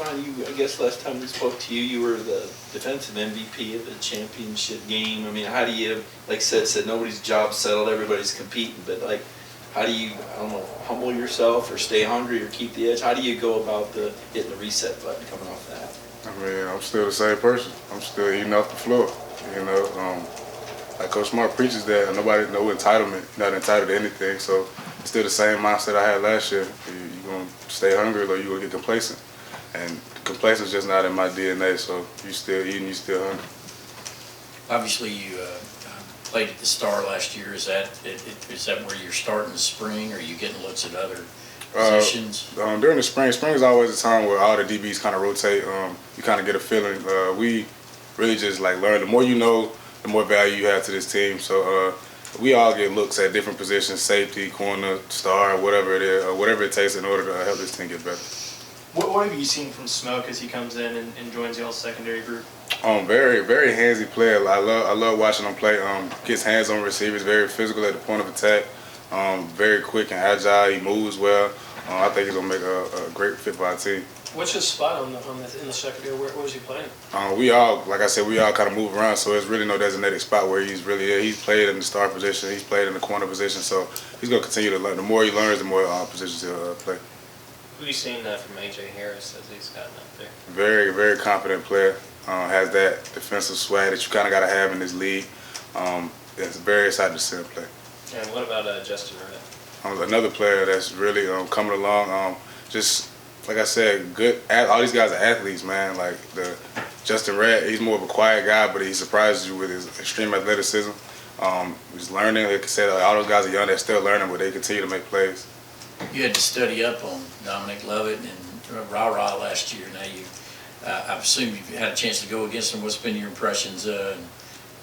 Javon, I guess last time we spoke to you, you were the defensive MVP of the championship game. I mean, how do you, like said, nobody's job settled, everybody's competing, but like, how do you, I don't know, humble yourself or stay hungry or keep the edge? How do you go about hitting the reset button coming off that? I mean, I'm still the same person. I'm still eating off the floor. You know, like Coach Smart preaches that no entitlement, not entitled to anything. So it's still the same mindset I had last year. You're going to stay hungry or you're going to get complacent. And complacent's just not in my DNA, so you still eating, you still hungry. Obviously, you played at the Star last year. Is that where you're starting the spring, or are you getting looks at other positions? During the spring is always a time where all the DBs kind of rotate. You kind of get a feeling. We really just like learn. The more you know, the more value you have to this team. So we all get looks at different positions: safety, corner, star, whatever it is, whatever it takes in order to help this team get better. What have you seen from Smoke as he comes in and joins y'all's secondary group? Very, very handsy player. I love watching him play. Gets hands on receivers, very physical at the point of attack. Very quick and agile. He moves well. I think he's gonna make a great fit for our team. What's his spot in the secondary? Where is he playing? We all, like I said, we all kind of move around, so there's really no designated spot where he's really is. He's played in the star position. He's played in the corner position, so he's gonna continue to learn. The more he learns, the more positions he'll play. Who have you seen from A.J. Harris as he's gotten up there? Very, very confident player. Has that defensive swag that you kind of got to have in this league. It's very exciting to see him play. And what about Justin Redd? Another player that's really coming along. Just like I said, good. All these guys are athletes, man. Like Justin Redd, he's more of a quiet guy, but he surprises you with his extreme athleticism. He's learning. Like I said, all those guys are young. They're still learning, but they continue to make plays. You had to study up on Dominic Lovett and Rah last year. Now I assume you've had a chance to go against them. What's been your impressions and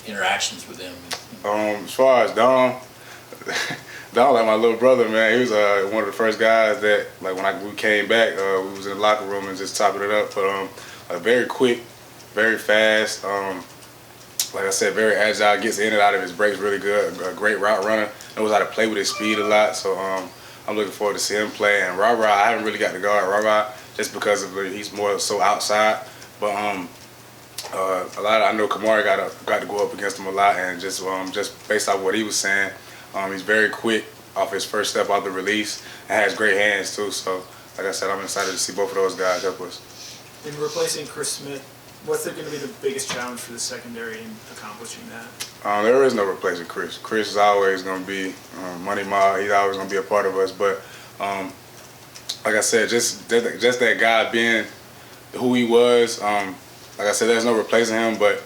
interactions with them? As far as Dom, like my little brother, man, he was one of the first guys that, like when we came back, we was in the locker room and just topping it up. But very quick, very fast. Like I said, very agile, gets in and out of his breaks really good. A great route runner, knows how to play with his speed a lot. So I'm looking forward to seeing him play. And Rah, I haven't really got to guard Rah just because he's more so outside. But I know Kamari got to go up against him a lot, and just based off what he was saying, he's very quick off his first step off the release and has great hands too. So like I said, I'm excited to see both of those guys help us. In replacing Chris Smith, what's going to be the biggest challenge for the secondary in accomplishing that? There is no replacing Chris. Chris is always going to be Money Ma. He's always going to be a part of us. But like I said, just that guy being who he was. Like I said, there's no replacing him. But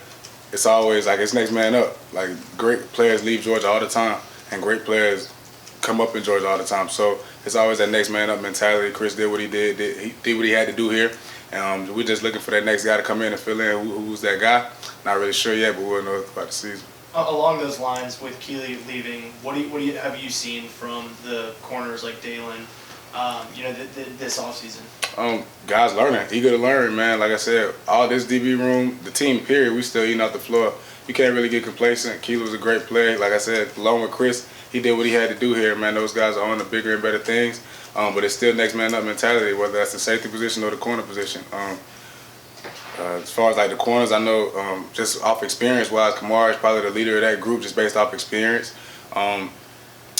it's always like it's next man up. Like great players leave Georgia all the time, and great players come up in Georgia all the time. So it's always that next man up mentality. Chris did what he did. He did what he had to do here. And we're just looking for that next guy to come in and fill in. Who's that guy? Not really sure yet, but we'll know about the season. Along those lines, with Keeley leaving, what have you seen from the corners like Dalen, this offseason? Guys learning, eager to learn, man. Like I said, all this DB room, the team period, we still eating off the floor. You can't really get complacent. Keeley was a great player. Like I said, along with Chris, he did what he had to do here, man. Those guys are on the bigger and better things. But it's still next man up mentality, whether that's the safety position or the corner position. As far as like the corners, I know just off experience-wise, Kamari is probably the leader of that group just based off experience. And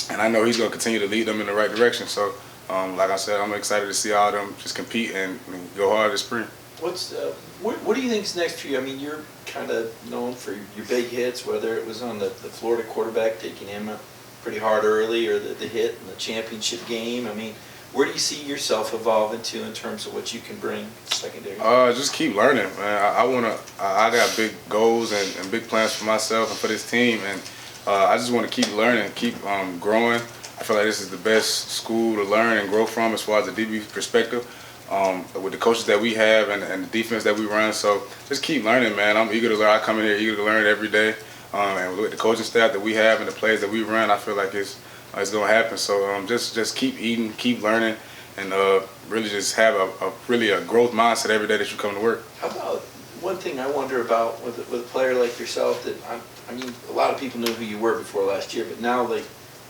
I know he's going to continue to lead them in the right direction. So, like I said, I'm excited to see all of them just compete and go hard this spring. What do you think is next for you? I mean, you're kind of known for your big hits, whether it was on the Florida quarterback taking him up pretty hard early or the hit in the championship game. I mean, where do you see yourself evolving to in terms of what you can bring secondary? Just keep learning, man. I got big goals and big plans for myself and for this team, and I just want to keep learning, keep growing. I feel like this is the best school to learn and grow from as far as the DB perspective, with the coaches that we have and the defense that we run. So just keep learning, man. I'm eager to learn. I come in here eager to learn every day, and with the coaching staff that we have and the plays that we run, I feel like it's going to happen. So just keep eating, keep learning, and really just have a growth mindset every day that you come to work. How about one thing I wonder about with a player like yourself that I mean, a lot of people knew who you were before last year, but now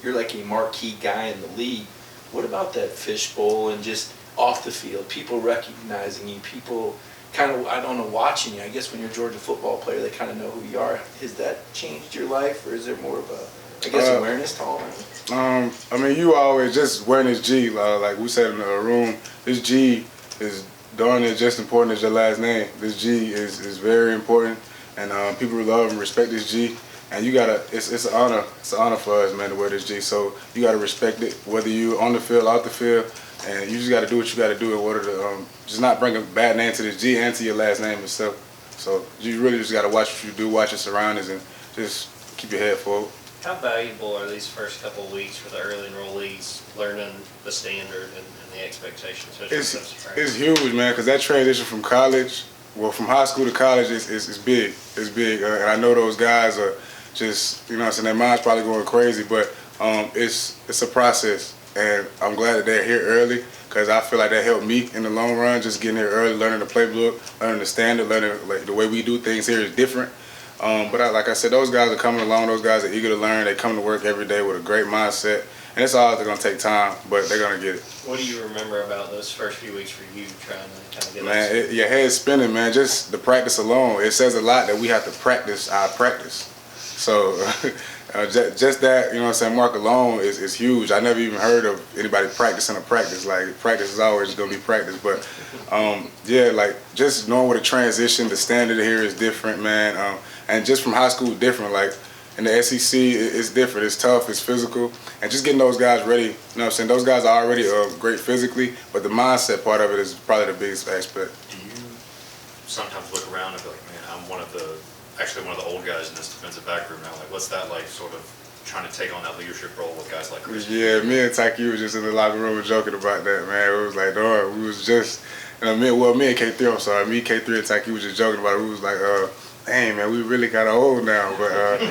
you're like a marquee guy in the league. What about that fishbowl and just, off the field, people recognizing you, people kind of, I don't know, watching you. I guess when you're a Georgia football player, they kind of know who you are. Has that changed your life, or is there more of a, I guess, awareness to all of it? I mean, you always just wearing this G, like we said in the room, this G is darn near just important as your last name. This G is very important, and people love and respect this G. And you gotta, it's an honor. It's an honor for us, man, to wear this G. So you gotta respect it, whether you on the field, off the field, and you just gotta do what you gotta do in order to just not bring a bad name to this G and to your last name itself. So you really just gotta watch what you do, watch your surroundings, and just keep your head forward. How valuable are these first couple of weeks for the early enrollees learning the standard and the expectations? It's huge, man, because that transition from college, well, from high school to college is big. It's big, and I know those guys are just, you know what I'm saying, their mind's probably going crazy, but it's a process, and I'm glad that they're here early, because I feel like that helped me in the long run, just getting here early, learning the playbook, learning the standard, learning like the way we do things here is different. But like I said, those guys are coming along, those guys are eager to learn, they come to work every day with a great mindset, and it's all going to take time, but they're going to get it. What do you remember about those first few weeks for you trying to kind of get Man, your head's spinning, man. Just the practice alone, it says a lot that we have to practice our practice. So just that, you know what I'm saying, mark alone is huge. I never even heard of anybody practicing a practice. Like, practice is always going to be practice. But, yeah, like, just knowing what a transition, the standard here is different, man. And just from high school, different. Like, in the SEC, it's different. It's tough. It's physical. And just getting those guys ready, you know what I'm saying, those guys are already great physically, but the mindset part of it is probably the biggest aspect. Do you sometimes look around and be like, man, I'm one of the old guys in this defensive back room now. Like, what's that like, sort of trying to take on that leadership role with guys like Chris? Yeah, me and Taki was just in the locker room joking about that, man. It was like, dog, we was just, me and K3, I'm sorry, me, K3 and Taki was just joking about it. We was like, dang, man, we really kind of old now. But,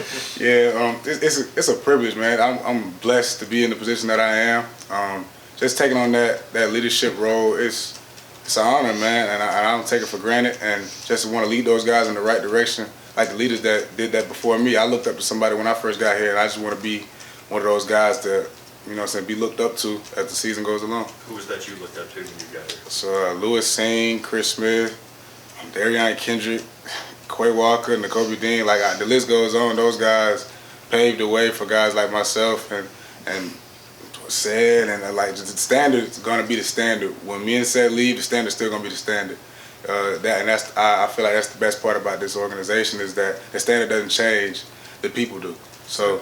yeah, it's a privilege, man. I'm blessed to be in the position that I am. Just taking on that leadership role, it's an honor, man, and I don't take it for granted. And just want to lead those guys in the right direction, like the leaders that did that before me. I looked up to somebody when I first got here, and I just want to be one of those guys that, you know what I'm saying, be looked up to as the season goes along. Who was that you looked up to when you got here? So Lewis Singh, Chris Smith, Darian Kendrick, Quay Walker, N'Kobe Dean, like the list goes on. Those guys paved the way for guys like myself and said, and like the standard is gonna be the standard. When me and Seth leave, the standard's still gonna be the standard. I feel like that's the best part about this organization is that the standard doesn't change, the people do. So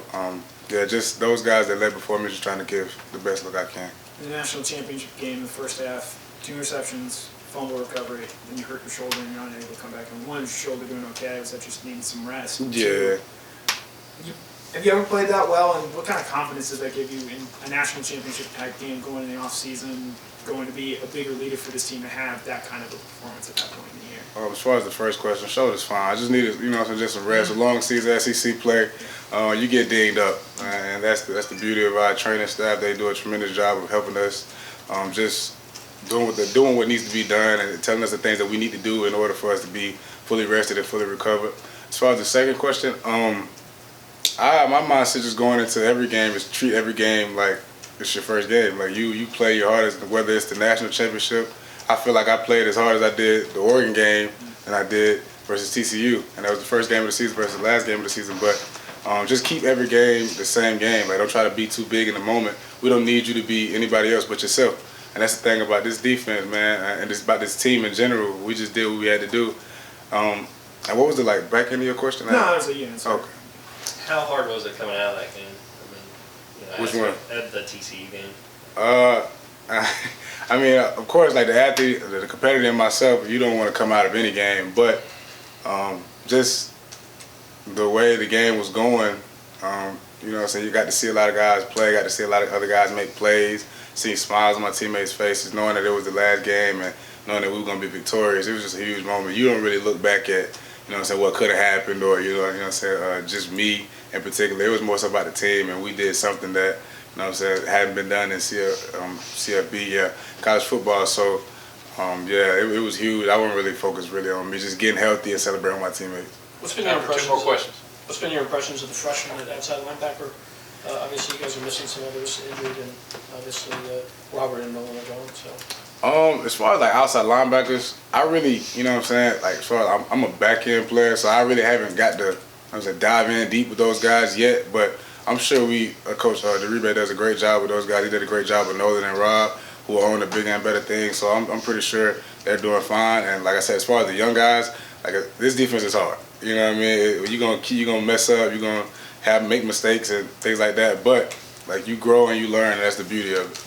yeah, just those guys that led before me, just trying to give the best look I can. In the national championship game, the first half, 2 interceptions, fumble recovery, then you hurt your shoulder and you're not able to come back. And one, is your shoulder doing okay? Was that just needing some rest? Yeah. Have you ever played that well, and what kind of confidence does that give you in a national championship type game, going in the off season, going to be a bigger leader for this team to have that kind of a performance at that point in the year? As far as the first question, shoulder's fine. I just needed, you know, just some rest. A long season SEC play, you get dinged up, and that's the beauty of our training staff. They do a tremendous job of helping us, just doing what needs to be done and telling us the things that we need to do in order for us to be fully rested and fully recovered. As far as the second question, my mindset just going into every game is treat every game like it's your first game. Like you play your hardest, whether it's the national championship. I feel like I played as hard as I did the Oregon game and I did versus TCU, and that was the first game of the season versus the last game of the season. But just keep every game the same game. Like, don't try to be too big in the moment. We don't need you to be anybody else but yourself. And that's the thing about this defense, man, and it's about this team in general. We just did what we had to do. And what was it like? Back into your question? No, that was a yes. Okay. How hard was it coming out of that game? I mean, Which one? At the TCU game. I mean, of course, like the athlete, the competitor in myself, you don't want to come out of any game. But just the way the game was going, you know what I'm saying, you got to see a lot of guys play, got to see a lot of other guys make plays, see smiles on my teammates' faces, knowing that it was the last game and knowing that we were going to be victorious. It was just a huge moment. You don't really look back at, you know what I'm saying, what could have happened or, you know what I'm saying, just me in particular. It was more so about the team, and we did something that, you know what I'm saying, hadn't been done in CFB, college football. So, yeah, it was huge. I wasn't really focused on me, just getting healthy and celebrating my teammates. What's been your impressions? 2 more questions. What's been your impressions of the freshman at outside linebacker? Obviously, you guys are missing some others injured, and obviously Robert and Nolan are gone. So As far as like outside linebackers, I really, you know what I'm saying, like as far as I'm a back end player, so I really haven't got to dive in deep with those guys yet. But I'm sure Coach DeRibe does a great job with those guys. He did a great job with Northern and Rob, who own the bigger and better things. So I'm pretty sure they're doing fine. And like I said, as far as the young guys, like this defense is hard. You know what I mean? You're gonna mess up. You're gonna make mistakes and things like that. But like you grow and you learn, and that's the beauty of it.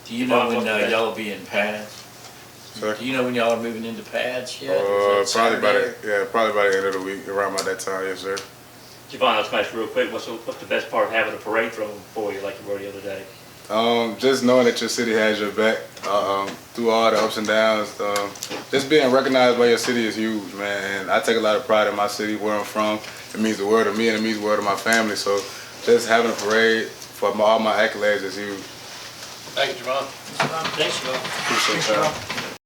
Do you know when y'all will be in pads? Sir? Do you know when y'all are moving into pads yet? Probably by the end of the week, around about that time, yes, sir. Javon, let's ask real quick. What's the best part of having a parade thrown for you like you were the other day? Just knowing that your city has your back through all the ups and downs. Just being recognized by your city is huge, man. And I take a lot of pride in my city, where I'm from. It means the world to me, and it means the world to my family. So just having a parade for all my accolades is huge. Thank you, Javon. Thanks, Javon. Appreciate y'all.